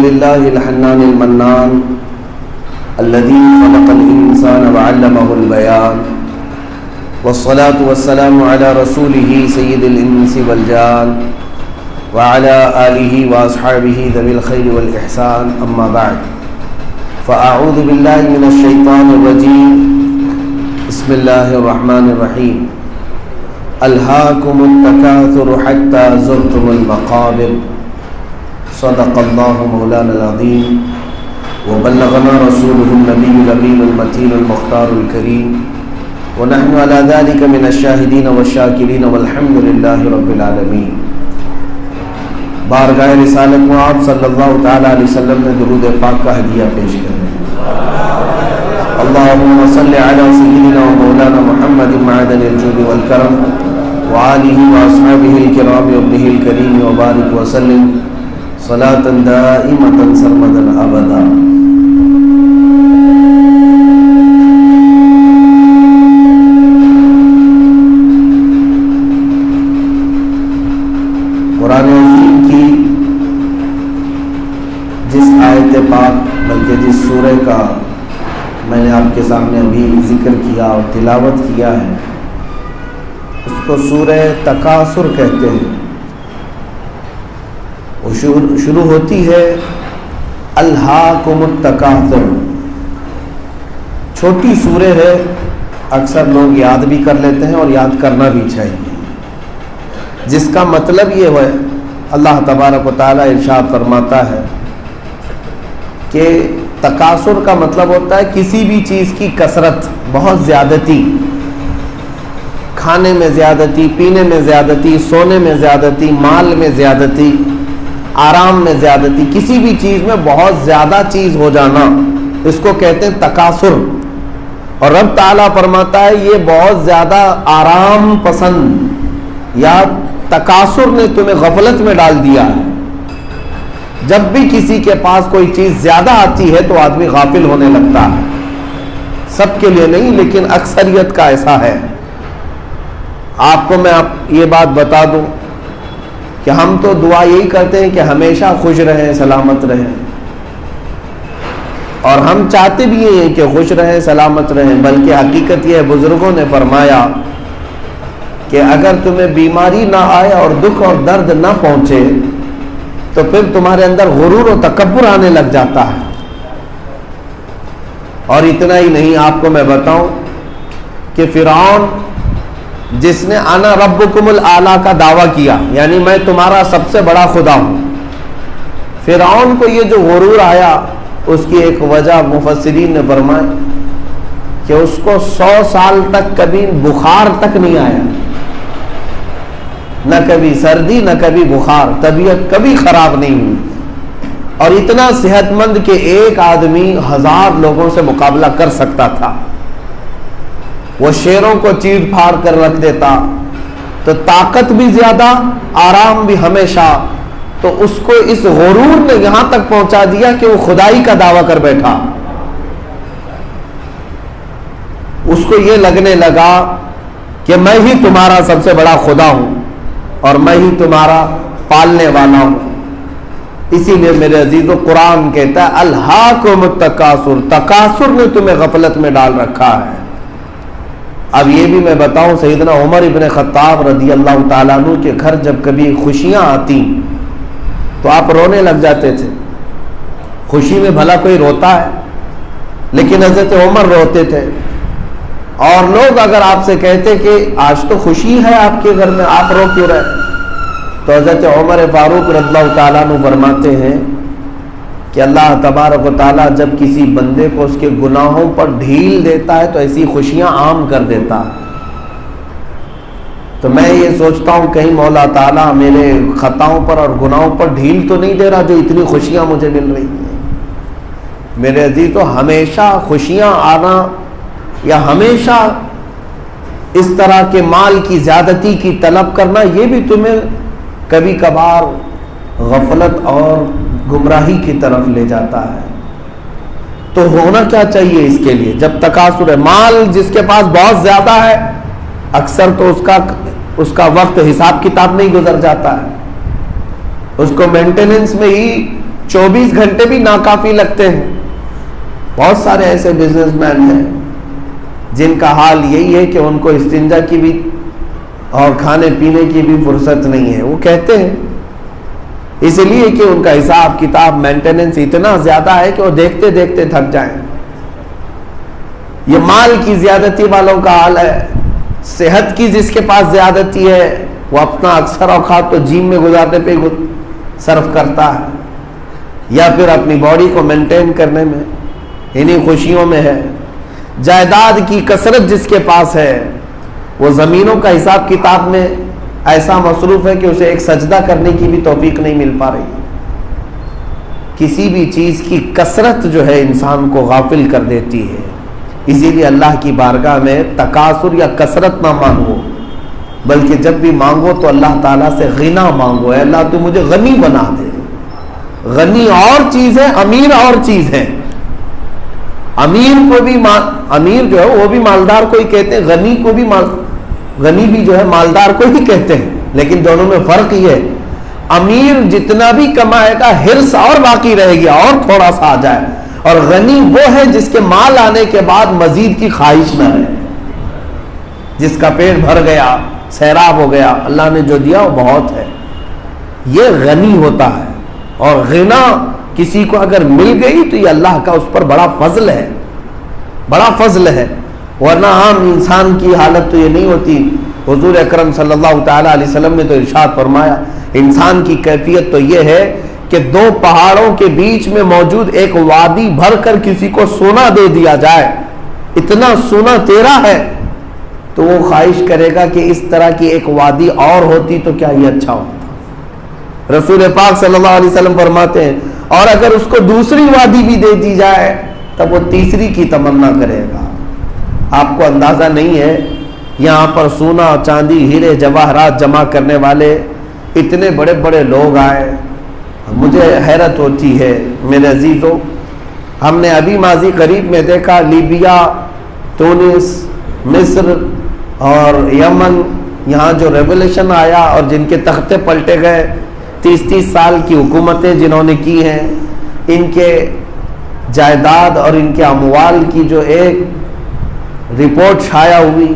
لله الحنان المنان الذي خلق الإنسان وعلمه البيان والصلاة والسلام على رسوله سيد الإنس والجان وعلى آله وأصحابه ذوي الخير والإحسان أما بعد فأعوذ بالله من الشيطان الرجيم بسم الله الرحمن الرحيم ألهاكم التكاثر حتى زرتم المقابر صدق الله مولانا العظيم وبلغنا رسوله النبي الأمين المتين المختار الكريم ونحن على ذلك من الشاهدين والشاكرين والحمد لله رب العالمين. بارگاہ رسالت میں آپ صلی اللہ تعالیٰ علیہ وسلم نے درود پاک کا ہدیہ پیش کریں. اللہم صلی علی سیدنا و مولانا محمد معدن الجود والکرم وآلہ واصحابہ الکرام وابنہ الکریم وبارک وسلم صلاة دائمة سرمدا ابدا. قرآن عظیم کی جس آیت پاک بلکہ جس سورہ کا میں نے آپ کے سامنے ابھی ذکر کیا اور تلاوت کیا ہے اس کو سورہ تکاثر کہتے ہیں. وہ شروع ہوتی ہے الہاکم التکاثر. چھوٹی سورہ ہے, اکثر لوگ یاد بھی کر لیتے ہیں اور یاد کرنا بھی چاہیے, جس کا مطلب یہ ہے اللہ تبارک و تعالیٰ ارشاد فرماتا ہے کہ تکاثر کا مطلب ہوتا ہے کسی بھی چیز کی کثرت, بہت زیادتی, کھانے میں زیادتی, پینے میں زیادتی, سونے میں زیادتی, مال میں زیادتی, آرام میں زیادتی, کسی بھی چیز میں بہت زیادہ چیز ہو جانا, اس کو کہتے ہیں تکاثر. اور رب تعالیٰ فرماتا ہے یہ بہت زیادہ آرام پسند یا تکاثر نے تمہیں غفلت میں ڈال دیا ہے. جب بھی کسی کے پاس کوئی چیز زیادہ آتی ہے تو آدمی غافل ہونے لگتا ہے. سب کے لیے نہیں لیکن اکثریت کا ایسا ہے. آپ کو میں یہ بات بتا دوں کہ ہم تو دعا یہی کرتے ہیں کہ ہمیشہ خوش رہیں, سلامت رہیں, اور ہم چاہتے بھی ہیں کہ خوش رہیں, سلامت رہیں. بلکہ حقیقت یہ ہے, بزرگوں نے فرمایا کہ اگر تمہیں بیماری نہ آئے اور دکھ اور درد نہ پہنچے تو پھر تمہارے اندر غرور و تکبر آنے لگ جاتا ہے. اور اتنا ہی نہیں, آپ کو میں بتاؤں کہ فرعون جس نے انا ربکم الاعلی کا دعویٰ کیا, یعنی میں تمہارا سب سے بڑا خدا ہوں, فرعون کو یہ جو غرور آیا اس کی ایک وجہ مفسرین نے فرمایا کہ اس کو 100 سال تک کبھی بخار تک نہیں آیا, نہ کبھی سردی نہ کبھی بخار, طبیعت کبھی خراب نہیں ہوئی, اور اتنا صحت مند کہ ایک آدمی 1000 لوگوں سے مقابلہ کر سکتا تھا. وہ شیروں کو چیر پھاڑ کر رکھ دیتا, تو طاقت بھی زیادہ, آرام بھی ہمیشہ. تو اس کو اس غرور نے یہاں تک پہنچا دیا کہ وہ خدائی کا دعویٰ کر بیٹھا. اس کو یہ لگنے لگا کہ میں ہی تمہارا سب سے بڑا خدا ہوں اور میں ہی تمہارا پالنے والا ہوں. اسی لیے میرے عزیزو قرآن کہتا ہے الہاکم التکاثر, تکاثر نے تمہیں غفلت میں ڈال رکھا ہے. اب یہ بھی میں بتاؤں, سیدنا عمر ابن خطاب رضی اللہ تعالیٰ عنہ کے گھر جب کبھی خوشیاں آتی تو آپ رونے لگ جاتے تھے. خوشی میں بھلا کوئی روتا ہے, لیکن حضرت عمر روتے تھے. اور لوگ اگر آپ سے کہتے کہ آج تو خوشی ہے آپ کے گھر میں, آپ رو کیوں رہے, تو حضرت عمر فاروق رضی اللہ تعالیٰ عنہ فرماتے ہیں کہ اللہ تبارک و تعالیٰ جب کسی بندے کو اس کے گناہوں پر ڈھیل دیتا ہے تو ایسی خوشیاں عام کر دیتا ہے. تو میں یہ سوچتا ہوں کہیں مولا تعالیٰ میرے خطاؤں پر اور گناہوں پر ڈھیل تو نہیں دے رہا جو اتنی خوشیاں مجھے مل رہی ہیں. میرے عزیز, تو ہمیشہ خوشیاں آنا یا ہمیشہ اس طرح کے مال کی زیادتی کی طلب کرنا, یہ بھی تمہیں کبھی کبھار غفلت اور گمراہی کی طرف لے جاتا ہے. تو ہونا کیا چاہیے اس کے لیے؟ جب تکاثر ہے, مال جس کے پاس بہت زیادہ ہے اکثر تو اس کا وقت حساب کتاب نہیں گزر جاتا ہے, اس کو مینٹیننس میں ہی 24 گھنٹے بھی ناکافی لگتے ہیں. بہت سارے ایسے بزنس مین ہیں جن کا حال یہی ہے کہ ان کو استنجا کی بھی اور کھانے پینے کی بھی فرصت نہیں ہے. وہ کہتے ہیں اس لیے کہ ان کا حساب کتاب مینٹیننس اتنا زیادہ ہے کہ وہ دیکھتے دیکھتے تھک جائیں. یہ مال کی زیادتی والوں کا حال ہے. صحت کی جس کے پاس زیادتی ہے وہ اپنا اکثر اوقات تو جیم میں گزارنے پہ صرف کرتا ہے, یا پھر اپنی باڈی کو مینٹین کرنے میں, انہیں خوشیوں میں ہے. جائیداد کی کثرت جس کے پاس ہے وہ زمینوں کا حساب کتاب میں ایسا مصروف ہے کہ اسے ایک سجدہ کرنے کی بھی توفیق نہیں مل پا رہی. کسی بھی چیز کی کثرت جو ہے انسان کو غافل کر دیتی ہے. اسی لیے اللہ کی بارگاہ میں تکاثر یا کثرت نہ مانگو, بلکہ جب بھی مانگو تو اللہ تعالیٰ سے غنا مانگو. اے اللہ تو مجھے غنی بنا دے. غنی اور چیز ہے, امیر اور چیز ہے. امیر کو بھی امیر جو ہے وہ بھی مالدار کو ہی کہتے ہیں, غنی کو بھی غنی بھی جو ہے مالدار کو ہی کہتے ہیں, لیکن دونوں میں فرق یہ ہے امیر جتنا بھی کمائے گا حرص اور باقی رہے گی اور تھوڑا سا آ جائے, اور غنی وہ ہے جس کے مال آنے کے بعد مزید کی خواہش نہ رہے, جس کا پیٹ بھر گیا, سیراب ہو گیا, اللہ نے جو دیا وہ بہت ہے. یہ غنی ہوتا ہے. اور غنا کسی کو اگر مل گئی تو یہ اللہ کا اس پر بڑا فضل ہے, بڑا فضل ہے. ورنہ عام انسان کی حالت تو یہ نہیں ہوتی. حضور اکرم صلی اللہ تعالی علیہ وسلم نے تو ارشاد فرمایا انسان کی کیفیت تو یہ ہے کہ دو پہاڑوں کے بیچ میں موجود ایک وادی بھر کر کسی کو سونا دے دیا جائے, اتنا سونا تیرا ہے, تو وہ خواہش کرے گا کہ اس طرح کی ایک وادی اور ہوتی تو کیا یہ اچھا ہوتا. رسول پاک صلی اللہ علیہ وسلم فرماتے ہیں اور اگر اس کو دوسری وادی بھی دے دی جائے تب وہ تیسری کی تمنا کرے گا. آپ کو اندازہ نہیں ہے یہاں پر سونا چاندی ہیرے جواہرات جمع کرنے والے اتنے بڑے بڑے لوگ آئے. مجھے حیرت ہوتی ہے میرے عزیزوں, ہم نے ابھی ماضی قریب میں دیکھا لیبیا, تونس, مصر اور یمن, یہاں جو ریولیوشن آیا اور جن کے تختے پلٹے گئے, 30 سال کی حکومتیں جنہوں نے کی ہیں, ان کے جائیداد اور ان کے اموال کی جو ایک رپورٹ شائع ہوئی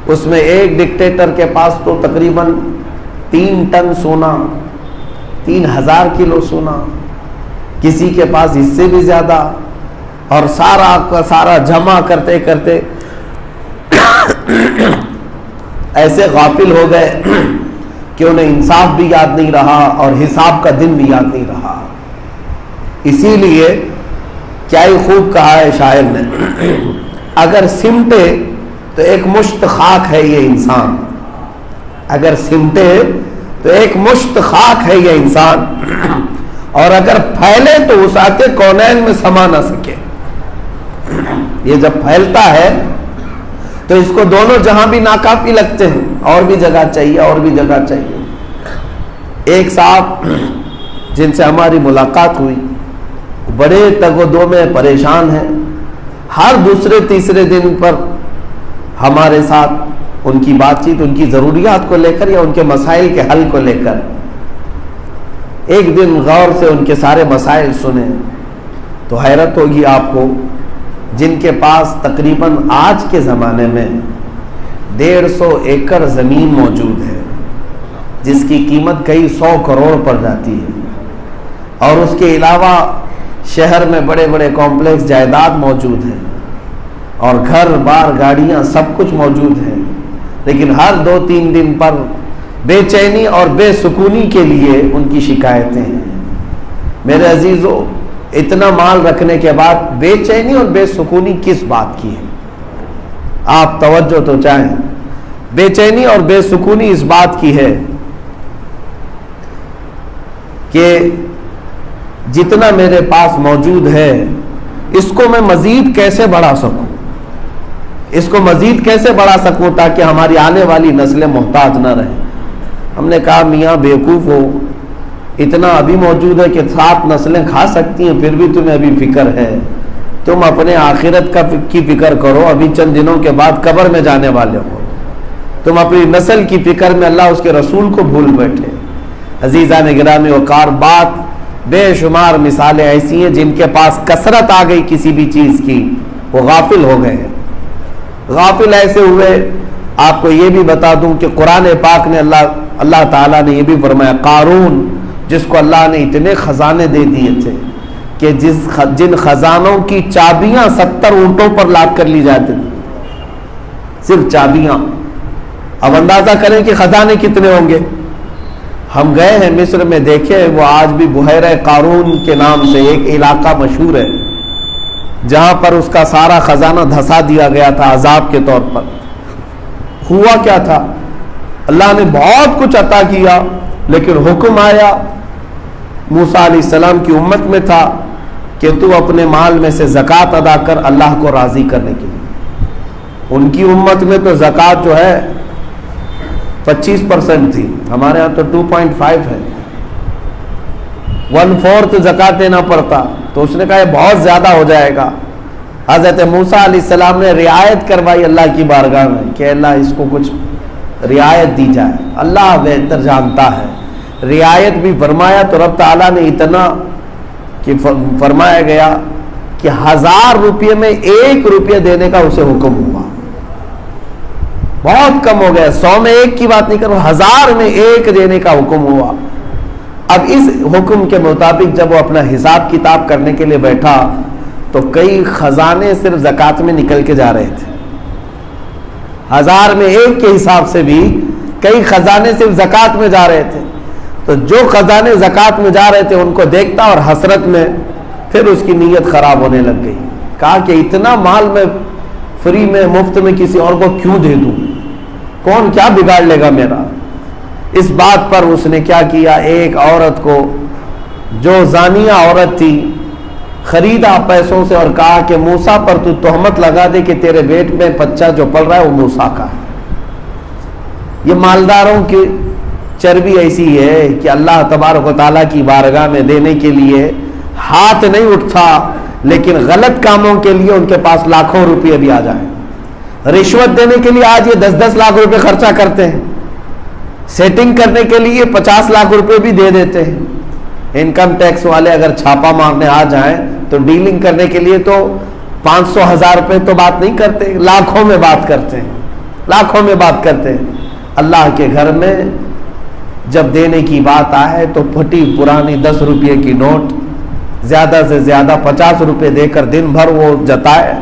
اس میں ایک ڈکٹیٹر کے پاس تو تقریباً 3 ٹن سونا, 3000 کلو سونا, کسی کے پاس اس سے بھی زیادہ, اور سارا کا سارا جمع کرتے کرتے ایسے غافل ہو گئے کہ انہیں انصاف بھی یاد نہیں رہا اور حساب کا دن بھی یاد نہیں رہا. اسی لیے کیا ہی خوب کہا ہے شاعر نے, اگر سمٹے تو ایک مشت خاک ہے یہ انسان, اگر سمٹے تو ایک مشت خاک ہے یہ انسان, اور اگر پھیلے تو وسعت کونین میں سما نہ سکے. یہ جب پھیلتا ہے تو اس کو دونوں جہاں بھی ناکافی لگتے ہیں, اور بھی جگہ چاہیے اور بھی جگہ چاہیے. ایک صاحب جن سے ہماری ملاقات ہوئی بڑے تگ و دو میں پریشان ہیں, ہر دوسرے تیسرے دن پر ہمارے ساتھ ان کی بات چیت ان کی ضروریات کو لے کر یا ان کے مسائل کے حل کو لے کر. ایک دن غور سے ان کے سارے مسائل سنے تو حیرت ہوگی آپ کو, جن کے پاس تقریباً آج کے زمانے میں 150 ایکڑ زمین موجود ہے جس کی قیمت کئی 100 کروڑ پر جاتی ہے, اور اس کے علاوہ شہر میں بڑے بڑے کمپلیکس جائیداد موجود ہیں اور گھر بار گاڑیاں سب کچھ موجود ہیں, لیکن ہر 2-3 دن پر بے چینی اور بے سکونی کے لیے ان کی شکایتیں ہیں. میرے عزیزو, اتنا مال رکھنے کے بعد بے چینی اور بے سکونی کس بات کی ہے؟ آپ توجہ تو چاہیں. بے چینی اور بے سکونی اس بات کی ہے کہ جتنا میرے پاس موجود ہے اس کو میں مزید کیسے بڑھا سکوں, اس کو مزید کیسے بڑھا سکوں تاکہ ہماری آنے والی نسلیں محتاج نہ رہیں. ہم نے کہا میاں بیوقوف ہو, اتنا ابھی موجود ہے کہ 7 نسلیں کھا سکتی ہیں, پھر بھی تمہیں ابھی فکر ہے. تم اپنے آخرت کی فکر کرو, ابھی چند دنوں کے بعد قبر میں جانے والے ہو. تم اپنی نسل کی فکر میں اللہ اس کے رسول کو بھول بیٹھے. عزیزان گرامی وقار, بات بے شمار مثالیں ایسی ہیں جن کے پاس کثرت آ گئی کسی بھی چیز کی، وہ غافل ہو گئے۔ غافل ایسے ہوئے، آپ کو یہ بھی بتا دوں کہ قرآن پاک نے اللہ تعالیٰ نے یہ بھی فرمایا، قارون جس کو اللہ نے اتنے خزانے دے دیے تھے کہ جن خزانوں کی چابیاں 70 اونٹوں پر لاد کر لی جاتی تھی، صرف چابیاں۔ اب اندازہ کریں کہ خزانے کتنے ہوں گے۔ ہم گئے ہیں مصر میں، دیکھے وہ آج بھی بحیرہ قارون کے نام سے ایک علاقہ مشہور ہے جہاں پر اس کا سارا خزانہ دھسا دیا گیا تھا عذاب کے طور پر۔ ہوا کیا تھا؟ اللہ نے بہت کچھ عطا کیا، لیکن حکم آیا، موسیٰ علیہ السلام کی امت میں تھا کہ تو اپنے مال میں سے زکوٰۃ ادا کر اللہ کو راضی کرنے کے لیے۔ ان کی امت میں تو زکوٰۃ جو ہے 25% تھی، ہمارے ہاں تو 2.5 ہے، 1/4 زکوٰۃ دینا پڑتا۔ تو اس نے کہا یہ بہت زیادہ ہو جائے گا۔ حضرت موسیٰ علیہ السلام نے رعایت کروائی اللہ کی بارگاہ میں کہ اللہ اس کو کچھ رعایت دی جائے، اللہ بہتر جانتا ہے۔ رعایت بھی فرمایا تو رب تعالیٰ نے اتنا کہ فرمایا گیا کہ 1000 روپے میں 1 روپیہ دینے کا اسے حکم ہوا۔ بہت کم ہو گیا، 100 میں 1 کی بات نہیں کروں، 1000 میں 1 دینے کا حکم ہوا۔ اب اس حکم کے مطابق جب وہ اپنا حساب کتاب کرنے کے لیے بیٹھا تو کئی خزانے صرف زکوٰۃ میں نکل کے جا رہے تھے۔ 1000 میں 1 کے حساب سے بھی کئی خزانے صرف زکوٰۃ میں جا رہے تھے۔ تو جو خزانے زکوٰۃ میں جا رہے تھے ان کو دیکھتا اور حسرت میں پھر اس کی نیت خراب ہونے لگ گئی۔ کہا کہ اتنا مال میں فری میں مفت میں کسی اور کو کیوں دے دوں، کون کیا بگاڑ لے گا میرا۔ اس بات پر اس نے کیا کیا، ایک عورت کو جو زانیہ عورت تھی خریدا پیسوں سے اور کہا کہ موسیٰ پر تو تہمت لگا دے کہ تیرے پیٹ میں بچہ جو پل رہا ہے وہ موسیٰ کا ہے۔ یہ مالداروں کی چربی ایسی ہے کہ اللہ تبارک و تعالیٰ کی بارگاہ میں دینے کے لیے ہاتھ نہیں اٹھتا، لیکن غلط کاموں کے لیے ان کے پاس لاکھوں روپے بھی آ جائیں۔ رشوت دینے کے لیے آج یہ 10-10 لاکھ روپے خرچہ کرتے ہیں، سیٹنگ کرنے کے لیے 50 لاکھ روپے بھی دے دیتے ہیں۔ انکم ٹیکس والے اگر چھاپا مارنے آ جائیں تو ڈیلنگ کرنے کے لیے تو 500,000 روپے تو بات نہیں کرتے، لاکھوں میں بات کرتے ہیں، لاکھوں میں بات کرتے ہیں۔ اللہ کے گھر میں جب دینے کی بات آئے تو پھٹی پرانی 10 روپے کی نوٹ زیادہ سے زیادہ 50 روپے دے کر دن بھر وہ جتائے۔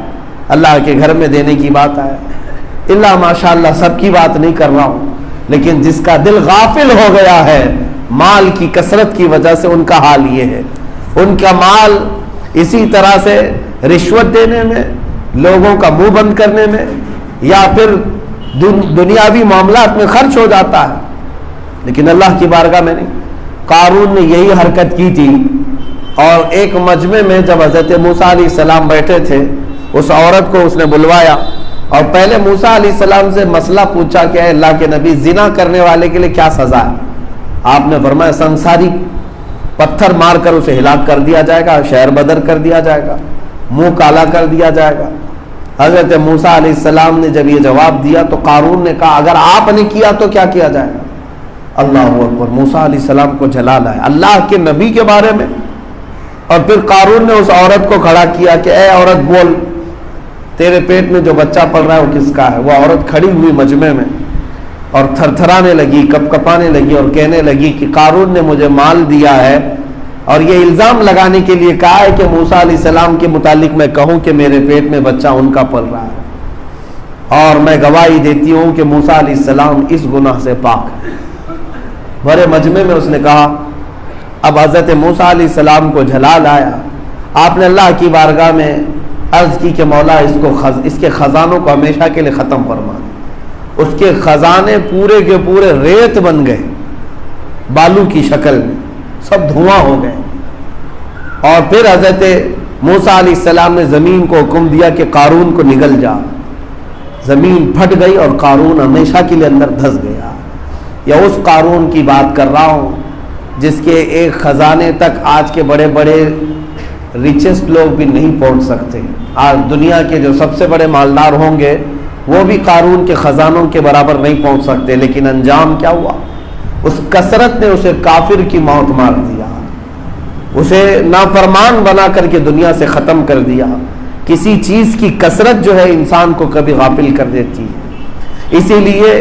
اللہ کے گھر میں دینے کی بات آئے، اللہ ماشاءاللہ سب کی بات نہیں کر رہا ہوں، لیکن جس کا دل غافل ہو گیا ہے مال کی کثرت کی وجہ سے، ان کا حال یہ ہے۔ ان کا مال اسی طرح سے رشوت دینے میں، لوگوں کا منہ بند کرنے میں، یا پھر دنیاوی معاملات میں خرچ ہو جاتا ہے، لیکن اللہ کی بارگاہ میں نہیں۔ قارون نے یہی حرکت کی تھی، اور ایک مجمع میں جب حضرت موسیٰ علیہ السلام بیٹھے تھے، اس عورت کو اس نے بلوایا اور پہلے موسیٰ علیہ السلام سے مسئلہ پوچھا کہ اے اللہ کے نبی، زنا کرنے والے کے لیے کیا سزا ہے؟ آپ نے فرمایا سنساری پتھر مار کر اسے ہلاک کر دیا جائے گا، شہر بدر کر دیا جائے گا، منہ کالا کر دیا جائے گا۔ حضرت موسیٰ علیہ السلام نے جب یہ جواب دیا تو قارون نے کہا اگر آپ نے کیا تو کیا کیا جائے گا؟ اللہ اکبر، موسیٰ علیہ السلام کو جلال ہے اللہ کے نبی کے بارے میں۔ اور پھر قارون نے اس عورت کو کھڑا کیا کہ اے عورت بول، تیرے پیٹ میں جو بچہ پل رہا ہے وہ کس کا ہے؟ وہ عورت کھڑی ہوئی مجمع میں اور تھر تھرانے لگی، کپ کپانے لگی اور کہنے لگی کہ قارون نے مجھے مال دیا ہے اور یہ الزام لگانے کے لیے کہا ہے کہ موسیٰ علیہ السلام کے متعلق میں کہوں کہ میرے پیٹ میں بچہ ان کا پل رہا ہے، اور میں گواہی دیتی ہوں کہ موسیٰ علیہ السلام اس گناہ سے پاک ہے۔ بڑے مجمع میں اس نے کہا۔ اب حضرت موسیٰ علیہ السلام کو جلال آیا، آپ نے اللہ کی بارگاہ میں عرض کی کہ مولا اس کے خزانوں کو ہمیشہ کے لیے ختم فرما دے۔ اس کے خزانے پورے کے پورے ریت بن گئے، بالو کی شکل میں، سب دھواں ہو گئے۔ اور پھر حضرت موسیٰ علیہ السلام نے زمین کو حکم دیا کہ قارون کو نگل جا۔ زمین پھٹ گئی اور قارون ہمیشہ کے لیے اندر دھس گیا۔ یا اس قارون کی بات کر رہا ہوں جس کے ایک خزانے تک آج کے بڑے بڑے ریچسٹ لوگ بھی نہیں پہنچ سکتے۔ آج دنیا کے جو سب سے بڑے مالدار ہوں گے وہ بھی قارون کے خزانوں کے برابر نہیں پہنچ سکتے، لیکن انجام کیا ہوا؟ اس کثرت نے اسے کافر کی موت مار دیا۔ اسے نافرمان بنا کر کے دنیا سے ختم کر دیا۔ کسی چیز کی کثرت جو ہے انسان کو کبھی غافل کر دیتی ہے، اسی لیے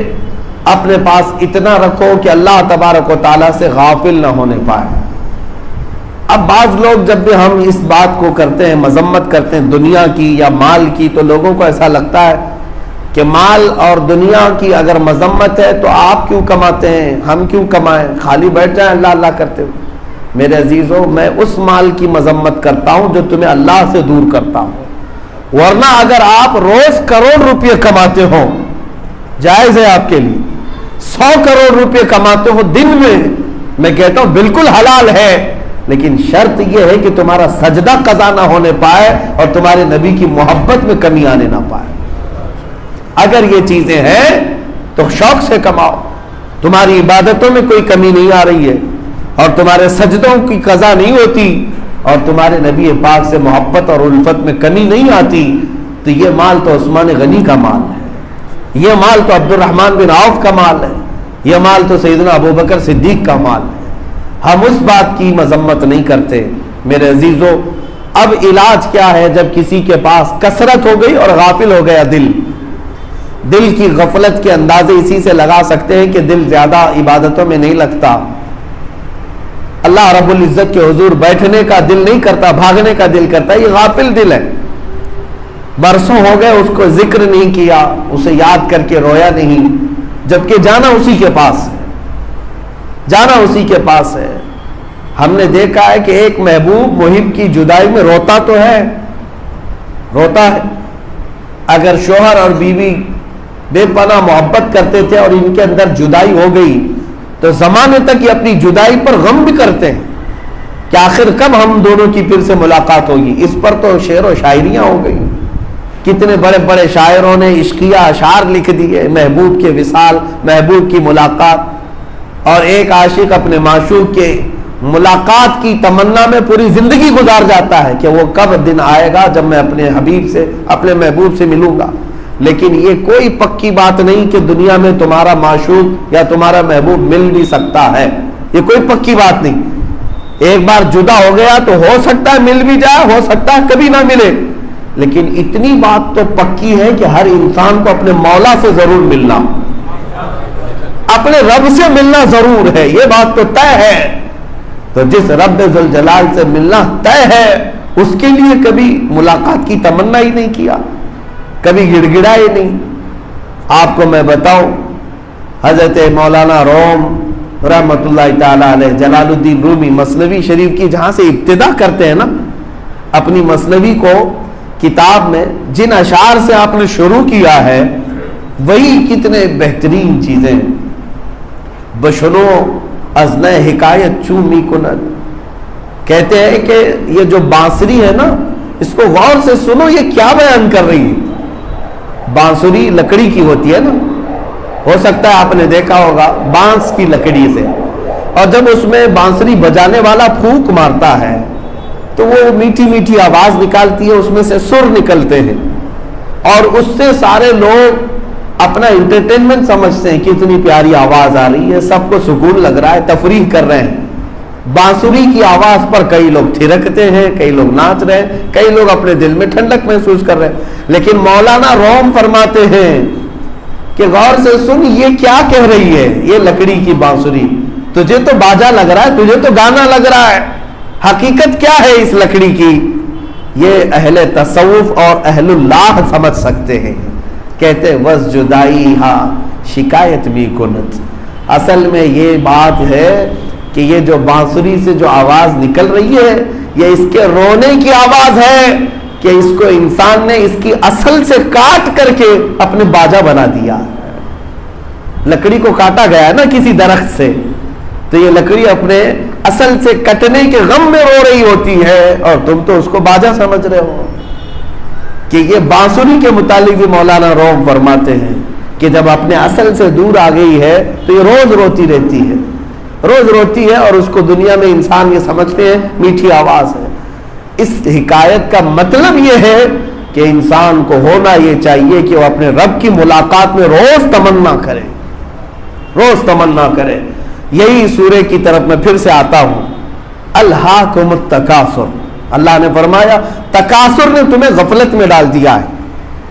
اپنے پاس اتنا رکھو کہ اللہ تبارک و تعالیٰ سے غافل نہ ہونے پائے۔ اب بعض لوگ جب بھی ہم اس بات کو کرتے ہیں، مذمت کرتے ہیں دنیا کی یا مال کی، تو لوگوں کو ایسا لگتا ہے کہ مال اور دنیا کی اگر مذمت ہے تو آپ کیوں کماتے ہیں، ہم کیوں کمائیں، خالی بیٹھ جائیں اللہ اللہ کرتے ہوئے۔ میرے عزیزوں، میں اس مال کی مذمت کرتا ہوں جو تمہیں اللہ سے دور کرتا ہوں، ورنہ اگر آپ روز کروڑ روپے کماتے ہو، جائز ہے آپ کے لیے، 100 کروڑ روپے کماتے ہو دن میں کہتا ہوں بالکل حلال ہے، لیکن شرط یہ ہے کہ تمہارا سجدہ قضا نہ ہونے پائے اور تمہارے نبی کی محبت میں کمی آنے نہ پائے۔ اگر یہ چیزیں ہیں تو شوق سے کماؤ، تمہاری عبادتوں میں کوئی کمی نہیں آ رہی ہے اور تمہارے سجدوں کی قضا نہیں ہوتی اور تمہارے نبی پاک سے محبت اور الفت میں کمی نہیں آتی، تو یہ مال تو عثمان غنی کا مال ہے، یہ مال تو عبد الرحمن بن عوف کا مال ہے، یہ مال تو سیدنا ابوبکر صدیق کا مال ہے۔ ہم اس بات کی مذمت نہیں کرتے۔ میرے عزیزوں، اب علاج کیا ہے جب کسی کے پاس کثرت ہو گئی اور غافل ہو گیا دل کی غفلت کے اندازے اسی سے لگا سکتے ہیں کہ دل زیادہ عبادتوں میں نہیں لگتا، اللہ رب العزت کے حضور بیٹھنے کا دل نہیں کرتا، بھاگنے کا دل کرتا، یہ غافل دل ہے۔ برسوں ہو گئے اس کو ذکر نہیں کیا، اسے یاد کر کے رویا نہیں، جبکہ جانا اسی کے پاس ہے، جانا اسی کے پاس ہے۔ ہم نے دیکھا ہے کہ ایک محبوب محب کی جدائی میں روتا تو ہے، روتا ہے۔ اگر شوہر اور بیوی بے پناہ محبت کرتے تھے اور ان کے اندر جدائی ہو گئی تو زمانے تک یہ اپنی جدائی پر غم بھی کرتے ہیں کہ آخر کب ہم دونوں کی پھر سے ملاقات ہوگی۔ اس پر تو شعر و شاعریاں ہو گئی، کتنے بڑے بڑے شاعروں نے عشقیہ اشعار لکھ دیے، محبوب کے وصال، محبوب کی ملاقات، اور ایک عاشق اپنے معشوق کے ملاقات کی تمنا میں پوری زندگی گزار جاتا ہے کہ وہ کب دن آئے گا جب میں اپنے حبیب سے، اپنے محبوب سے ملوں گا۔ لیکن یہ کوئی پکی بات نہیں کہ دنیا میں تمہارا معشوق یا تمہارا محبوب مل بھی سکتا ہے، یہ کوئی پکی بات نہیں۔ ایک بار جدا ہو گیا تو ہو سکتا ہے مل بھی جائے، ہو سکتا ہے کبھی نہ ملے، لیکن اتنی بات تو پکی ہے کہ ہر انسان کو اپنے مولا سے ضرور ملنا، اپنے رب سے ملنا ضرور ہے، یہ بات تو طے ہے۔ تو جس رب ذوالجلال سے ملنا طے ہے اس کے لیے کبھی ملاقات کی تمنا ہی نہیں کیا، کبھی گڑ گڑائے نہیں۔ آپ کو میں بتاؤں، حضرت مولانا روم رحمت اللہ تعالی علیہ، جلال الدین رومی مثنوی شریف کی جہاں سے ابتدا کرتے ہیں نا اپنی مثنوی کو، کتاب میں جن اشعار سے آپ نے شروع کیا ہے وہی کتنے بہترین چیزیں ہیں۔ بشنو از نئے حکایت چومی کند، کہتے ہیں کہ یہ جو بانسری ہے نا اس کو غور سے سنو، یہ کیا بیان کر رہی ہے۔ بانسری لکڑی کی ہوتی ہے نا، ہو سکتا ہے آپ نے دیکھا ہوگا بانس کی لکڑی سے، اور جب اس میں بانسری بجانے والا پھونک مارتا ہے تو وہ میٹھی میٹھی آواز نکالتی ہے، اس میں سے سر نکلتے ہیں اور اس سے سارے لوگ اپنا انٹرٹینمنٹ سمجھتے ہیں کہ اتنی پیاری آواز آ رہی ہے، سب کو سکون لگ رہا ہے، تفریح کر رہے ہیں۔ بانسری کی آواز پر کئی لوگ تھرکتے ہیں، کئی لوگ ناچ رہے ہیں، کئی لوگ اپنے دل میں ٹھنڈک محسوس کر رہے ہیں، لیکن مولانا روم فرماتے ہیں کہ غور سے سن، یہ کیا کہہ رہی ہے یہ لکڑی کی بانسری، تجھے تو باجا لگ رہا ہے، تجھے تو گانا لگ رہا ہے، حقیقت کیا ہے اس لکڑی کی؟ یہ اہل تصوف اور اہل اللہ سمجھ سکتے ہیں۔ کہتے وز جدائی ہاں شکایت بھی کنت، اصل میں یہ بات ہے کہ یہ جو بانسری سے جو آواز نکل رہی ہے یہ اس کے رونے کی آواز ہے کہ اس کو انسان نے اس کی اصل سے کاٹ کر کے اپنے باجا بنا دیا۔ لکڑی کو کاٹا گیا ہے نا کسی درخت سے، تو یہ لکڑی اپنے اصل سے کٹنے کے غم میں رو رہی ہوتی ہے اور تم تو اس کو باجا سمجھ رہے ہو۔ کہ یہ بانسری کے متعلق بھی مولانا روم فرماتے ہیں کہ جب اپنے اصل سے دور آ گئی ہے تو یہ روز روتی رہتی ہے، روز روتی ہے، اور اس کو دنیا میں انسان یہ سمجھتے ہیں میٹھی آواز ہے۔ اس حکایت کا مطلب یہ ہے کہ انسان کو ہونا یہ چاہیے کہ وہ اپنے رب کی ملاقات میں روز تمنا کرے، روز تمنا کرے۔ یہی سورہ کی طرف میں پھر سے آتا ہوں، الہاکم التکاثر، اللہ نے فرمایا تکاثر نے تمہیں غفلت میں ڈال دیا ہے،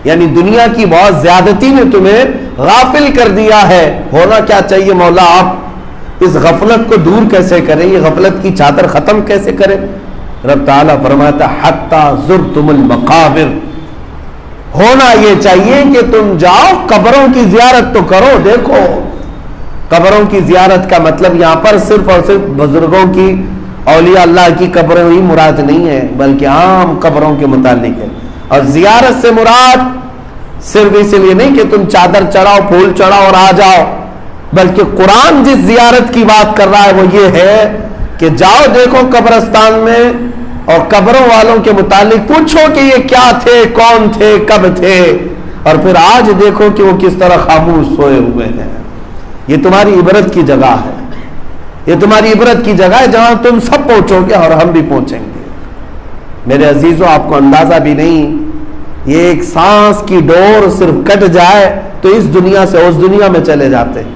یعنی دنیا کی بہت زیادتی نے تمہیں غافل کر دیا ہے۔ ہونا کیا چاہیے مولا، آپ اس غفلت کو دور کیسے کریں، یہ غفلت کی چادر ختم کیسے کریں؟ رب تعالیٰ فرماتا حتی زرتم المقابر، ہونا یہ چاہیے کہ تم جاؤ قبروں کی زیارت تو کرو۔ دیکھو قبروں کی زیارت کا مطلب یہاں پر صرف اور صرف بزرگوں کی، اولیاء اللہ کی قبریں ہی مراد نہیں ہے، بلکہ عام قبروں کے متعلق ہے۔ اور زیارت سے مراد صرف اس لیے نہیں کہ تم چادر چڑھاؤ، پھول چڑھاؤ اور آ جاؤ، بلکہ قرآن جس زیارت کی بات کر رہا ہے وہ یہ ہے کہ جاؤ دیکھو قبرستان میں اور قبروں والوں کے متعلق پوچھو کہ یہ کیا تھے، کون تھے، کب تھے، اور پھر آج دیکھو کہ وہ کس طرح خاموش سوئے ہوئے ہیں۔ یہ تمہاری عبرت کی جگہ ہے، یہ تمہاری عبرت کی جگہ ہے جہاں تم سب پہنچو گے اور ہم بھی پہنچیں گے۔ میرے عزیزوں، آپ کو اندازہ بھی نہیں، یہ ایک سانس کی ڈور صرف کٹ جائے تو اس دنیا سے اس دنیا میں چلے جاتے ہیں۔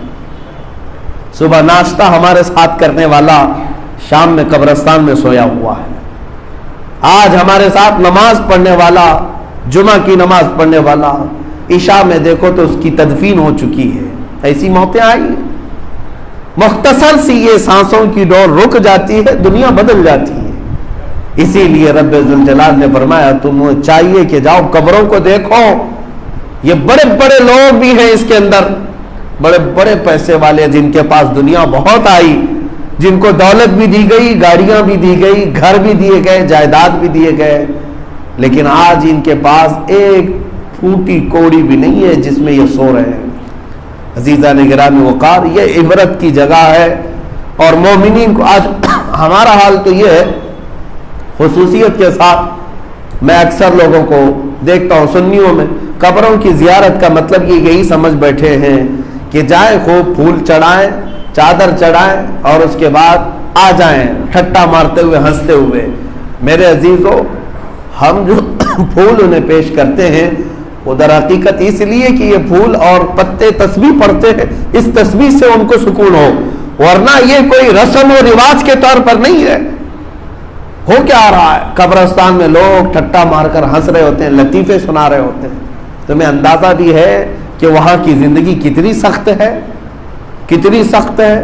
صبح ناشتہ ہمارے ساتھ کرنے والا شام میں قبرستان میں سویا ہوا ہے، آج ہمارے ساتھ نماز پڑھنے والا، جمعہ کی نماز پڑھنے والا، عشاء میں دیکھو تو اس کی تدفین ہو چکی ہے۔ ایسی موتیں آئی، مختصر سی یہ سانسوں کی ڈور رک جاتی ہے، دنیا بدل جاتی ہے۔ اسی لیے رب ذوالجلال نے فرمایا تمہیں چاہیے کہ جاؤ قبروں کو دیکھو۔ یہ بڑے بڑے لوگ بھی ہیں اس کے اندر، بڑے بڑے پیسے والے جن کے پاس دنیا بہت آئی، جن کو دولت بھی دی گئی، گاڑیاں بھی دی گئی، گھر بھی دیے گئے، جائیداد بھی دیے گئے، لیکن آج ان کے پاس ایک پھوٹی کوڑی بھی نہیں ہے جس میں یہ سو رہے ہیں۔ عزیزان گرامی وقار، یہ عبرت کی جگہ ہے۔ اور مومنین کو آج ہمارا حال تو یہ ہے، خصوصیت کے ساتھ میں اکثر لوگوں کو دیکھتا ہوں سنیوں میں قبروں کی زیارت کا مطلب یہ یہی سمجھ بیٹھے ہیں کہ جائیں خوب پھول چڑھائیں، چادر چڑھائیں اور اس کے بعد آ جائیں ٹھٹا مارتے ہوئے، ہنستے ہوئے۔ میرے عزیزوں، ہم جو پھول انہیں پیش کرتے ہیں وہ در حقیقت اس لیے کہ یہ پھول اور پتے تسبیح پڑھتے ہیں، اس تسبیح سے ان کو سکون ہو، ورنہ یہ کوئی رسم و رواج کے طور پر نہیں ہے۔ ہو کیا آ رہا ہے، قبرستان میں لوگ ٹھٹا مار کر ہنس رہے ہوتے ہیں، لطیفے سنا رہے ہوتے ہیں۔ تمہیں اندازہ بھی ہے کہ وہاں کی زندگی کتنی سخت ہے، کتنی سخت ہے۔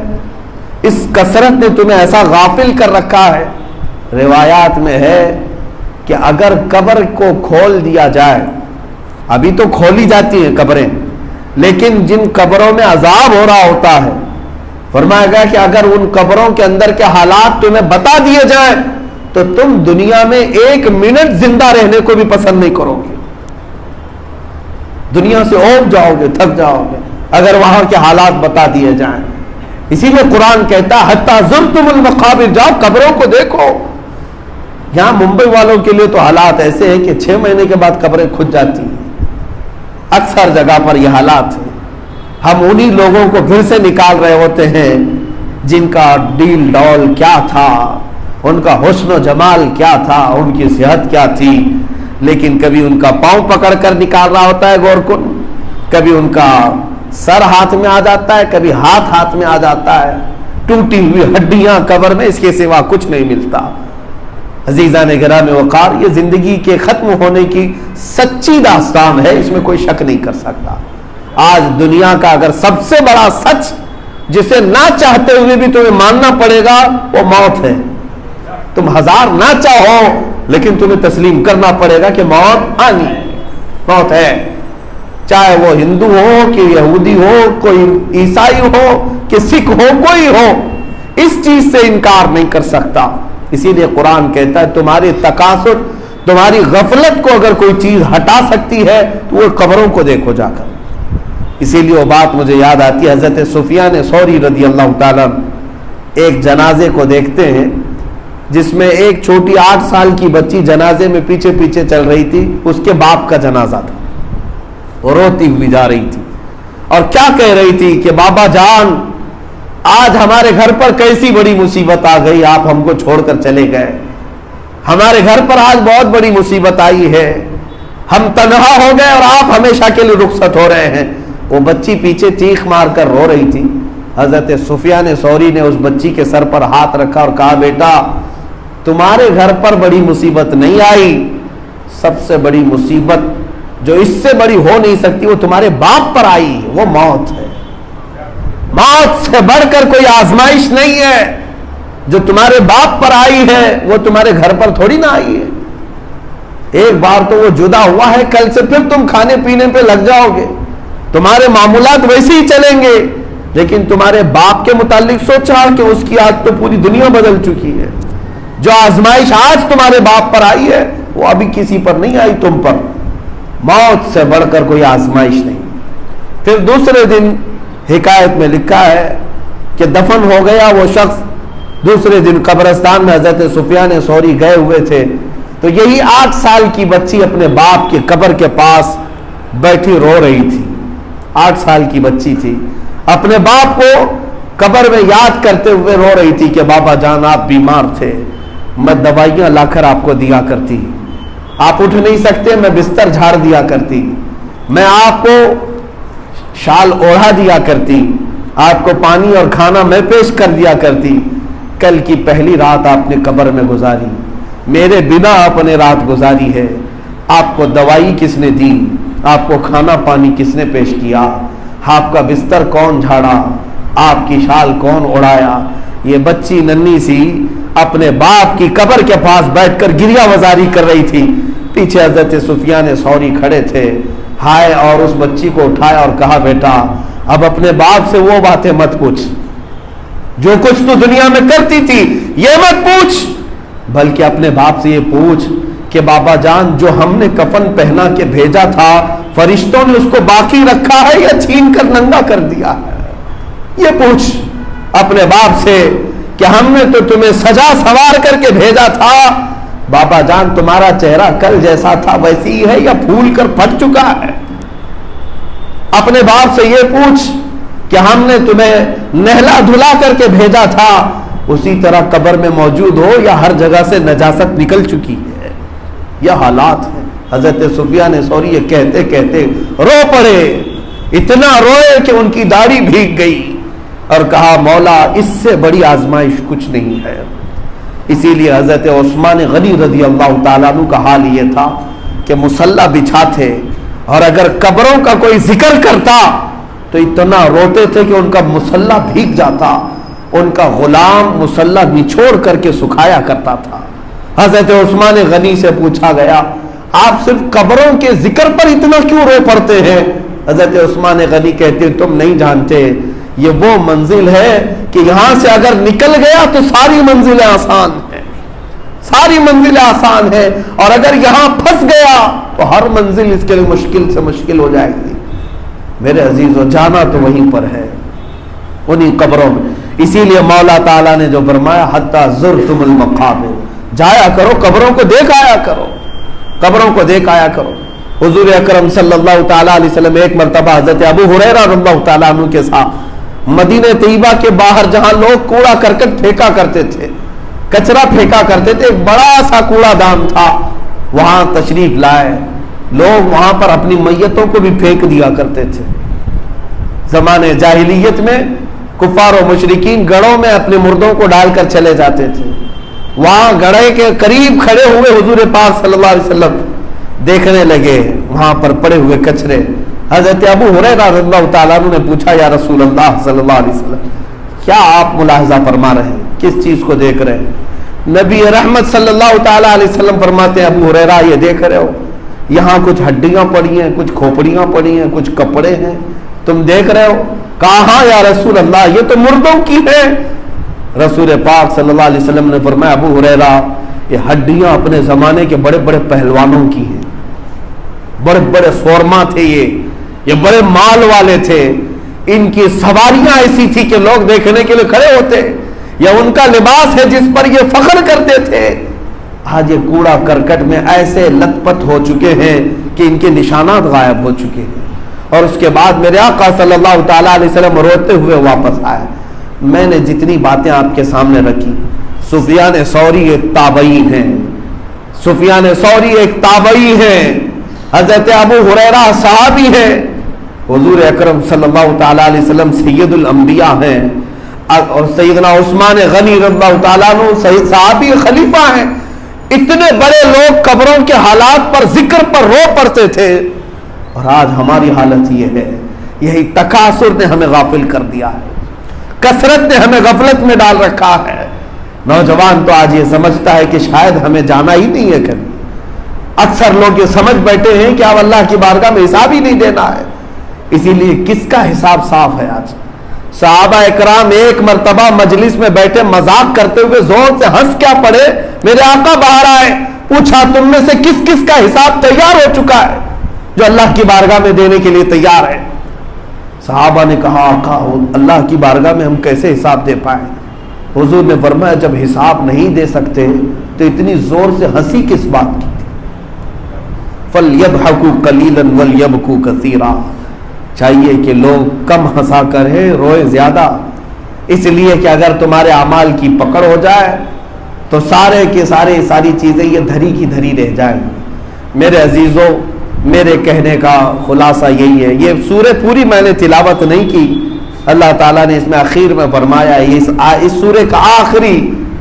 اس کثرت نے تمہیں ایسا غافل کر رکھا ہے۔ روایات میں ہے کہ اگر قبر کو کھول دیا جائے، ابھی تو کھولی جاتی ہیں قبریں، لیکن جن قبروں میں عذاب ہو رہا ہوتا ہے، فرمایا گیا کہ اگر ان قبروں کے اندر کے حالات تمہیں بتا دیے جائیں تو تم دنیا میں ایک منٹ زندہ رہنے کو بھی پسند نہیں کرو گے، دنیا سے اوب جاؤ گے، تھک جاؤ گے اگر وہاں کے حالات بتا دیے جائیں۔ اسی لیے قرآن کہتا ہے حتی زرتم المقابر، جاؤ قبروں کو دیکھو۔ یہاں ممبئی والوں کے لیے تو حالات ایسے ہیں کہ 6 مہینے کے بعد قبریں کھد جاتی ہیں، اکثر جگہ پر یہ حالات ہیں۔ ہم انہی لوگوں کو پھر سے نکال رہے ہوتے ہیں جن کا ڈیل ڈول کیا تھا، ان کا حسن و جمال کیا تھا، ان کی صحت کیا تھی، لیکن کبھی ان کا پاؤں پکڑ کر نکال رہا ہوتا ہے غور کن، کبھی ان کا سر ہاتھ میں آ جاتا ہے، کبھی ہاتھ میں آ جاتا ہے، ٹوٹی ہوئی ہڈیاں قبر میں، اس کے سوا کچھ نہیں ملتا۔ عزیزان گرامی وقار، یہ زندگی کے ختم ہونے کی سچی داستان ہے، اس میں کوئی شک نہیں کر سکتا۔ آج دنیا کا اگر سب سے بڑا سچ جسے نہ چاہتے ہوئے بھی تمہیں ماننا پڑے گا وہ موت ہے۔ تم ہزار نہ چاہو لیکن تمہیں تسلیم کرنا پڑے گا کہ موت آنی، موت ہے، چاہے وہ ہندو ہو کہ یہودی ہو، کوئی عیسائی ہو کہ سکھ ہو، کوئی ہو، اس چیز سے انکار نہیں کر سکتا۔ اسی لیے قرآن کہتا ہے تمہاری تکاثر، تمہاری غفلت کو اگر کوئی چیز ہٹا سکتی ہے تو وہ قبروں کو دیکھو جا کر۔ اسی لیے وہ بات مجھے یاد آتی ہے، حضرت سفیان ثوری رضی اللہ تعالیٰ ایک جنازے کو دیکھتے ہیں جس میں ایک چھوٹی 8 سال کی بچی جنازے میں پیچھے پیچھے چل رہی تھی، اس کے باپ کا جنازہ تھا، وہ روتی ہوئی جا رہی تھی اور کیا کہہ رہی تھی کہ بابا جان آج ہمارے گھر پر کیسی بڑی مصیبت آ گئی، آپ ہم کو چھوڑ کر چلے گئے، ہمارے گھر پر آج بہت بڑی مصیبت آئی ہے، ہم تنہا ہو گئے اور آپ ہمیشہ کے لیے رخصت ہو رہے ہیں۔ وہ بچی پیچھے چیخ مار کر رو رہی تھی۔ حضرت سفیان ثوری نے اس بچی کے سر پر ہاتھ رکھا اور کہا بیٹا تمہارے گھر پر بڑی مصیبت نہیں آئی، سب سے بڑی مصیبت جو اس سے بڑی ہو نہیں سکتی وہ تمہارے باپ پر آئی، وہ موت ہے۔ موت سے بڑھ کر کوئی آزمائش نہیں ہے، جو تمہارے باپ پر آئی ہے وہ تمہارے گھر پر تھوڑی نہ آئی ہے۔ ایک بار تو وہ جدا ہوا ہے، کل سے پھر تم کھانے پینے پہ لگ جاؤ گے، تمہارے معاملات ویسے ہی چلیں گے، لیکن تمہارے باپ کے متعلق سوچا کہ اس کی آج تو پوری دنیا بدل چکی ہے۔ جو آزمائش آج تمہارے باپ پر آئی ہے وہ ابھی کسی پر نہیں آئی، تم پر۔ موت سے بڑھ کر کوئی آزمائش نہیں۔ پھر دوسرے دن حکایت میں لکھا ہے کہ دفن ہو گیا وہ شخص، دوسرے دن قبرستان میں حضرت سفیان ثوری گئے ہوئے تھے، تو یہی 8 سال کی بچی اپنے باپ کی قبر کے پاس بیٹھی رو رہی تھی۔ 8 سال کی بچی تھی، اپنے باپ کو قبر میں یاد کرتے ہوئے رو رہی تھی کہ بابا جان آپ بیمار تھے، میں دوائیاں لا کر آپ کو دیا کرتی، آپ اٹھ نہیں سکتے میں بستر جھاڑ دیا کرتی، میں آپ کو شال اوڑھا دیا کرتی، آپ کو پانی اور کھانا میں پیش کر دیا کرتی۔ کل کی پہلی رات آپ نے قبر میں گزاری، میرے بنا آپ نے رات گزاری ہے، آپ کو دوائی کس نے دی، آپ کو کھانا پانی کس نے پیش کیا، آپ کا بستر کون جھاڑا، آپ کی شال کون اڑایا؟ یہ بچی ننھی سی اپنے باپ کی قبر کے پاس بیٹھ کر گریہ وزاری کر رہی تھی، پیچھے حضرت سفیان ثوری کھڑے تھے، ہائے، اور اس بچی کو اٹھایا اور کہا بیٹا اب اپنے باپ سے وہ باتیں مت پوچھ جو کچھ تو دنیا میں کرتی تھی، یہ مت پوچھ، بلکہ اپنے باپ سے یہ پوچھ کہ بابا جان جو ہم نے کفن پہنا کے بھیجا تھا فرشتوں نے اس کو باقی رکھا ہے یا چھین کر ننگا کر دیا ہے؟ یہ پوچھ اپنے باپ سے کہ ہم نے تو تمہیں سجا سوار کر کے بھیجا تھا، بابا جان تمہارا چہرہ کل جیسا تھا ویسی ہے یا پھول کر پھٹ چکا ہے؟ اپنے باپ سے یہ پوچھ کہ ہم نے تمہیں نہلا دھلا کر کے بھیجا تھا اسی طرح قبر میں موجود ہو یا ہر جگہ سے نجاست نکل چکی ہے؟ یہ حالات ہیں۔ حضرت سفیان ثوری یہ کہتے کہتے رو پڑے، اتنا روئے کہ ان کی داڑھی بھیگ گئی، اور کہا مولا اس سے بڑی آزمائش کچھ نہیں ہے۔ اسی لیے حضرت عثمان غنی رضی اللہ تعالیٰ عنہ کا حال یہ تھا کہ مصلی بچھاتے اور اگر قبروں کا کوئی ذکر کرتا تو اتنا روتے تھے کہ ان کا مصلی بھیگ جاتا، ان کا غلام مصلی نچوڑ کر کے سکھایا کرتا تھا۔ حضرت عثمان غنی سے پوچھا گیا آپ صرف قبروں کے ذکر پر اتنا کیوں رو پڑتے ہیں؟ حضرت عثمان غنی کہتے تم نہیں جانتے، یہ وہ منزل ہے کہ یہاں سے اگر نکل گیا تو ساری منزلیں آسان ہیں، ساری منزلیں آسان ہیں، اور اگر یہاں پھنس گیا تو ہر منزل اس کے لیے مشکل سے مشکل ہو جائے گی۔ میرے عزیزو جانا تو وہیں پر ہے، انہی قبروں میں۔ اسی لیے مولا تعالیٰ نے جو فرمایا حتی زرتم المقابر، جایا کرو قبروں کو دیکھ آیا کرو، قبروں کو دیکھ آیا کرو۔ حضور اکرم صلی اللہ تعالیٰ علیہ وسلم ایک مرتبہ حضرت ابو ہریرہ رضی اللہ تعالیٰ عنہ کے ساتھ مدینہ طیبہ کے باہر جہاں لوگ کوڑا کرکٹ پھینکا کرتے تھے، کچرا پھینکا کرتے تھے، ایک بڑا سا کوڑا دان تھا، وہاں تشریف لائے۔ لوگ وہاں پر اپنی میتوں کو بھی پھینک دیا کرتے تھے۔ زمانے جاہلیت میں کفار و مشرکین گڑھوں میں اپنے مردوں کو ڈال کر چلے جاتے تھے، وہاں گڑھے کے قریب کھڑے ہوئے حضور پاک صلی اللہ علیہ وسلم دیکھنے لگے وہاں پر پڑے ہوئے کچرے۔ حضرت ابو ہریرہ رضی اللہ تعالیٰ عنہ نے پوچھا یا رسول اللہ صلی اللہ علیہ وسلم کیا آپ ملاحظہ فرما رہے ہیں، کس چیز کو دیکھ رہے ہیں؟ نبی رحمت صلی اللہ تعالیٰ علیہ وسلم فرماتے ہیں ابو ہریرہ یہ دیکھ رہے ہو یہاں کچھ ہڈیاں پڑی ہیں، کچھ کھوپڑیاں پڑی ہیں، کچھ کپڑے ہیں، تم دیکھ رہے ہو؟ کہا ہاں یا رسول اللہ یہ تو مردوں کی ہے۔ رسول پاک صلی اللہ علیہ وسلم نے فرمایا ابو ہریرہ یہ ہڈیاں اپنے زمانے کے بڑے بڑے پہلوانوں کی ہیں، بڑے بڑے سورما تھے، یہ بڑے مال والے تھے، ان کی سواریاں ایسی تھی کہ لوگ دیکھنے کے لیے کھڑے ہوتے، یا ان کا لباس ہے جس پر یہ فخر کرتے تھے۔ آج یہ کوڑا کرکٹ میں ایسے لت پت ہو چکے ہیں کہ ان کے نشانات غائب ہو چکے ہیں۔ اور اس کے بعد میرے آقا صلی اللہ تعالیٰ علیہ وسلم روتے ہوئے واپس آئے۔ میں نے جتنی باتیں آپ کے سامنے رکھی، سفیان ثوری ایک تابعی ہیں، سفیان ثوری ایک تابعی ہیں، حضرت ابو ہریرہ صحابی ہیں، حضور اکرم صلی اللہ تعالیٰ علیہ وسلم سید الانبیاء ہیں، اور سیدنا عثمان غنی رضی اللہ تعالیٰ عنہ صحابی خلیفہ ہیں، اتنے بڑے لوگ قبروں کے حالات پر ذکر پر رو پڑتے تھے، اور آج ہماری حالت یہ ہے۔ یہی تکاثر نے ہمیں غافل کر دیا ہے، کثرت نے ہمیں غفلت میں ڈال رکھا ہے۔ نوجوان تو آج یہ سمجھتا ہے کہ شاید ہمیں جانا ہی نہیں ہے کبھی۔ اکثر لوگ یہ سمجھ بیٹھے ہیں کہ اب اللہ کی بارگاہ میں حساب ہی نہیں دینا ہے، اسی لیے کس کا حساب صاف ہے؟ آج صحابہ اکرام ایک مرتبہ مجلس میں بیٹھے مذاق کرتے ہوئے زور سے ہنس کیا پڑے، میرے آقا باہر آئے، پوچھا تم میں سے کس کس کا حساب تیار ہو چکا ہے جو اللہ کی بارگاہ میں دینے کے لیے تیار ہے؟ صحابہ نے کہا آقا اللہ کی بارگاہ میں ہم کیسے حساب دے پائیں؟ حضور نے فرمایا جب حساب نہیں دے سکتے تو اتنی زور سے ہنسی کس بات کی تھی؟ فَلْيَضْحَكُوا قَلِيلًا وَلْيَبْكُوا كَثِيرًا، چاہیے کہ لوگ کم ہنسا کریں، روئے زیادہ، اس لیے کہ اگر تمہارے اعمال کی پکڑ ہو جائے تو ساری چیزیں یہ دھری کی دھری رہ جائیں گی۔ میرے عزیزوں، میرے کہنے کا خلاصہ یہی ہے، یہ سورہ پوری میں نے تلاوت نہیں کی، اللہ تعالیٰ نے اس میں اخیر میں فرمایا، اس سورہ کا آخری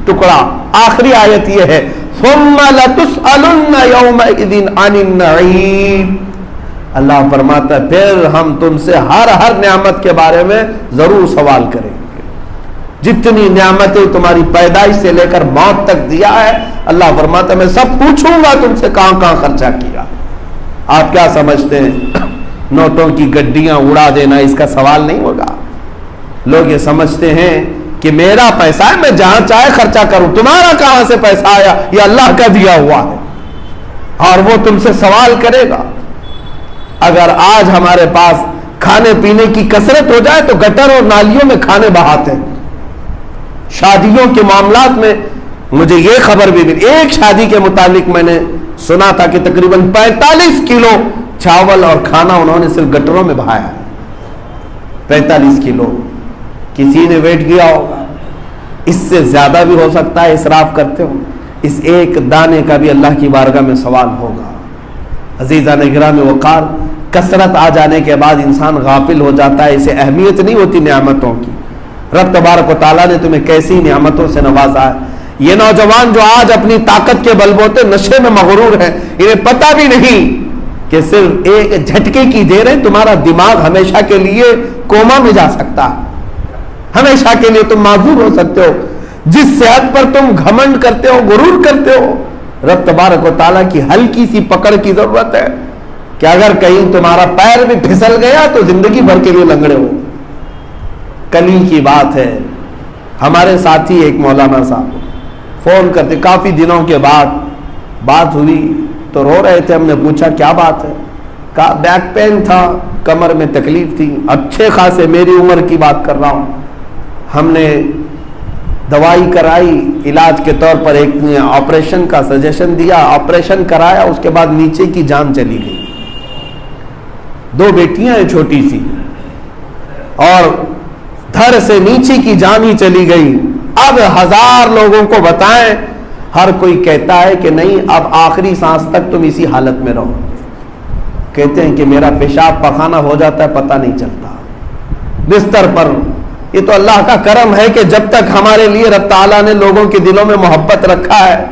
ٹکڑا، آخری آیت یہ ہے ثُمَّ لَتُسْأَلُنَّ يَوْمَئِذٍ عَنِ النَّعِيمِ، اللہ فرماتا ہے پھر ہم تم سے ہر نعمت کے بارے میں ضرور سوال کریں گے۔ جتنی نعمتیں تمہاری پیدائش سے لے کر موت تک دیا ہے، اللہ فرماتا ہے میں سب پوچھوں گا تم سے کہاں کہاں خرچہ کیا۔ آپ کیا سمجھتے ہیں نوٹوں کی گڈیاں اڑا دینا اس کا سوال نہیں ہوگا؟ لوگ یہ سمجھتے ہیں کہ میرا پیسہ ہے میں جہاں چاہے خرچہ کروں، تمہارا کہاں سے پیسہ آیا؟ یہ اللہ کا دیا ہوا ہے، اور وہ تم سے سوال کرے گا۔ اگر آج ہمارے پاس کھانے پینے کی کثرت ہو جائے تو گٹر اور نالیوں میں کھانے بہاتے ہیں۔ شادیوں کے معاملات میں مجھے یہ خبر بھی ملی، ایک شادی کے متعلق میں نے سنا تھا کہ تقریباً 45 کلو چاول اور کھانا انہوں نے صرف گٹروں میں بہایا ہے۔ 45 کلو، کسی نے ویٹ کیا ہوگا، اس سے زیادہ بھی ہو سکتا ہے اسراف کرتے ہو، اس ایک دانے کا بھی اللہ کی بارگاہ میں سوال ہوگا۔ عزیزان اکرام وقار، کثرت آ جانے کے بعد انسان غافل ہو جاتا ہے، اسے اہمیت نہیں ہوتی نعمتوں کی۔ رب تبارک و تعالیٰ نے تمہیں کیسی نعمتوں سے نوازا ہے۔ یہ نوجوان جو آج اپنی طاقت کے بل بوتے نشے میں مغرور ہیں، انہیں پتہ بھی نہیں کہ صرف ایک جھٹکے کی دیر ہے، تمہارا دماغ ہمیشہ کے لیے کوما میں جا سکتا ہے، ہمیشہ کے لیے تم معذور ہو سکتے ہو۔ جس صحت پر تم گھمنڈ کرتے ہو، غرور کرتے ہو، رب تبارک و تعالیٰ کی ہلکی سی پکڑ کی ضرورت ہے کہ اگر کہیں تمہارا پیر بھی پھسل گیا تو زندگی بھر کے لیے لنگڑے ہو۔ کل ہی کی بات ہے، ہمارے ساتھی ایک مولانا صاحب فون کرتے، کافی دنوں کے بعد بات ہوئی تو رو رہے تھے۔ ہم نے پوچھا کیا بات ہے؟ کہا بیک پین تھا، کمر میں تکلیف تھی، اچھے خاصے میری عمر کی بات کر رہا ہوں۔ ہم نے دوائی کرائی، علاج کے طور پر ایک آپریشن کا سجیشن دیا، آپریشن کرایا، اس کے بعد نیچے کی جان چلی گئی۔ 2 بیٹیاں ہیں چھوٹی سی، اور دھر سے نیچے کی جان ہی چلی گئی۔ اب 1000 لوگوں کو بتائیں، ہر کوئی کہتا ہے کہ نہیں اب آخری سانس تک تم اسی حالت میں رہو۔ کہتے ہیں کہ میرا پیشاب پخانہ ہو جاتا ہے پتہ نہیں چلتا بستر پر۔ یہ تو اللہ کا کرم ہے کہ جب تک ہمارے لیے رب تعالیٰ نے لوگوں کے دلوں میں محبت رکھا ہے،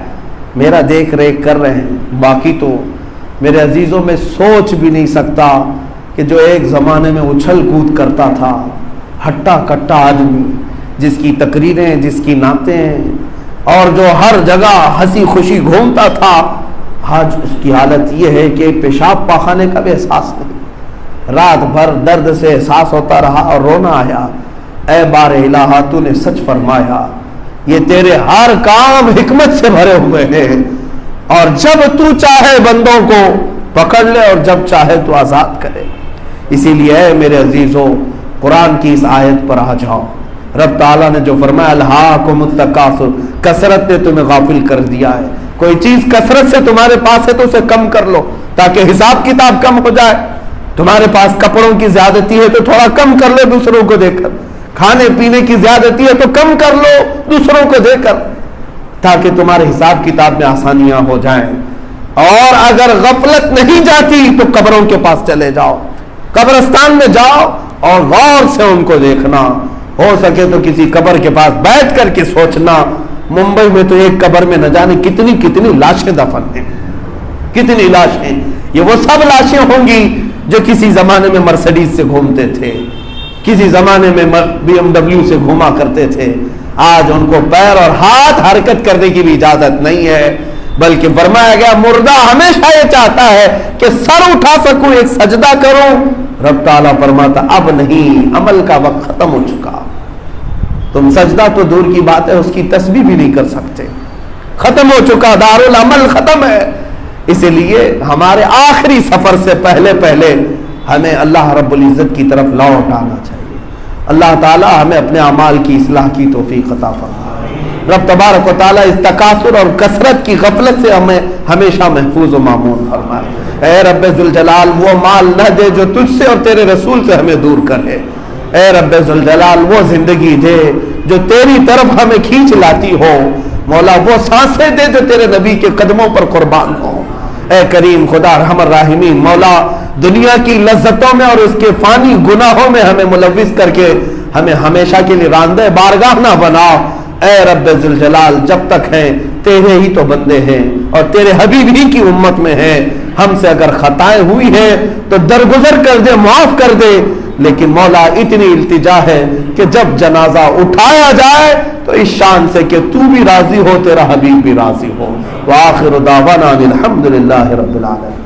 میرا دیکھ ریکھ کر رہے ہیں۔ باقی تو میرے عزیزوں میں سوچ بھی نہیں سکتا کہ جو ایک زمانے میں اچھل کود کرتا تھا، ہٹا کٹا آدمی، جس کی تقریریں، جس کی نعتیں، اور جو ہر جگہ ہنسی خوشی گھومتا تھا، آج اس کی حالت یہ ہے کہ پیشاب پاخانے کا بھی احساس نہیں۔ رات بھر درد سے احساس ہوتا رہا اور رونا آیا، اے بار الہ تو نے سچ فرمایا، یہ تیرے ہر کام حکمت سے بھرے ہوئے ہیں، اور جب تو چاہے بندوں کو پکڑ لے اور جب چاہے تو آزاد کرے۔ اسی لیے اے میرے عزیزوں، قرآن کی اس آیت پر آ جاؤ۔ رب تعالیٰ نے جو فرمایا الہاکم التکاثر، کثرت نے تمہیں غافل کر دیا ہے۔ کوئی چیز کثرت سے تمہارے پاس ہے تو اسے کم کر لو تاکہ حساب کتاب کم ہو جائے۔ تمہارے پاس کپڑوں کی زیادتی ہے تو تھوڑا کم کر لو دوسروں کو دے کر، کھانے پینے کی زیادتی ہے تو کم کر لو دوسروں کو دے کر، تاکہ تمہارے حساب کتاب میں آسانیاں ہو جائیں۔ اور اگر غفلت نہیں جاتی تو قبروں کے پاس چلے جاؤ، قبرستان میں جاؤ اور غور سے ان کو دیکھنا۔ ہو سکے تو کسی قبر کے پاس بیٹھ کر کے سوچنا، ممبئی میں تو ایک قبر میں نہ جانے کتنی کتنی لاشیں دفن ہیں، کتنی لاشیں. یہ وہ سب لاشیں ہوں گی جو کسی زمانے میں مرسڈیز سے گھومتے تھے، کسی زمانے میں BMW سے گھوما کرتے تھے. آج ان کو پیر اور ہاتھ حرکت کرنے کی بھی اجازت نہیں ہے، بلکہ فرمایا گیا مردہ ہمیشہ یہ چاہتا ہے کہ سر اٹھا سکوں، ایک سجدہ کروں. رب تعالیٰ فرماتا اب نہیں، عمل کا وقت ختم ہو چکا. تم سجدہ تو دور کی بات ہے، اس کی تسبیح بھی نہیں کر سکتے، ختم ہو چکا، دارالعمل ختم ہے. اسی لیے ہمارے آخری سفر سے پہلے پہلے ہمیں اللہ رب العزت کی طرف لوٹ آنا چاہیے. اللہ تعالی ہمیں اپنے اعمال کی اصلاح کی توفیق عطا فرمائے. رب تبارک و تعالی اس تکاثر اور کثرت کی غفلت سے ہمیں ہمیشہ محفوظ و مامون فرمائے. اے رب ذوالجلال وہ مال نہ دے جو تجھ سے اور تیرے رسول سے ہمیں دور کرے. اے رب ذوالجلال وہ زندگی دے جو تیری طرف ہمیں کھینچ لاتی ہو. مولا وہ سانسیں دے جو تیرے نبی کے قدموں پر قربان ہو. اے کریم خدا ارحم الراحمین، مولا دنیا کی لذتوں میں اور اس کے فانی گناہوں میں ہمیں ملوث کر کے ہمیں ہمیشہ کے لیے راندہ بارگاہ نہ بناؤ. اے رب ذوالجلال جب تک ہیں تیرے ہی تو بندے ہیں اور تیرے حبیب ہی کی امت میں ہیں. ہم سے اگر خطائیں ہوئی ہیں تو درگزر کر دے، معاف کر دے. لیکن مولا اتنی التجا ہے کہ جب جنازہ اٹھایا جائے تو اس شان سے کہ تو بھی راضی ہو، تیرا حبیب بھی راضی ہو. وآخر دعوانا الحمدللہ رب العالمین.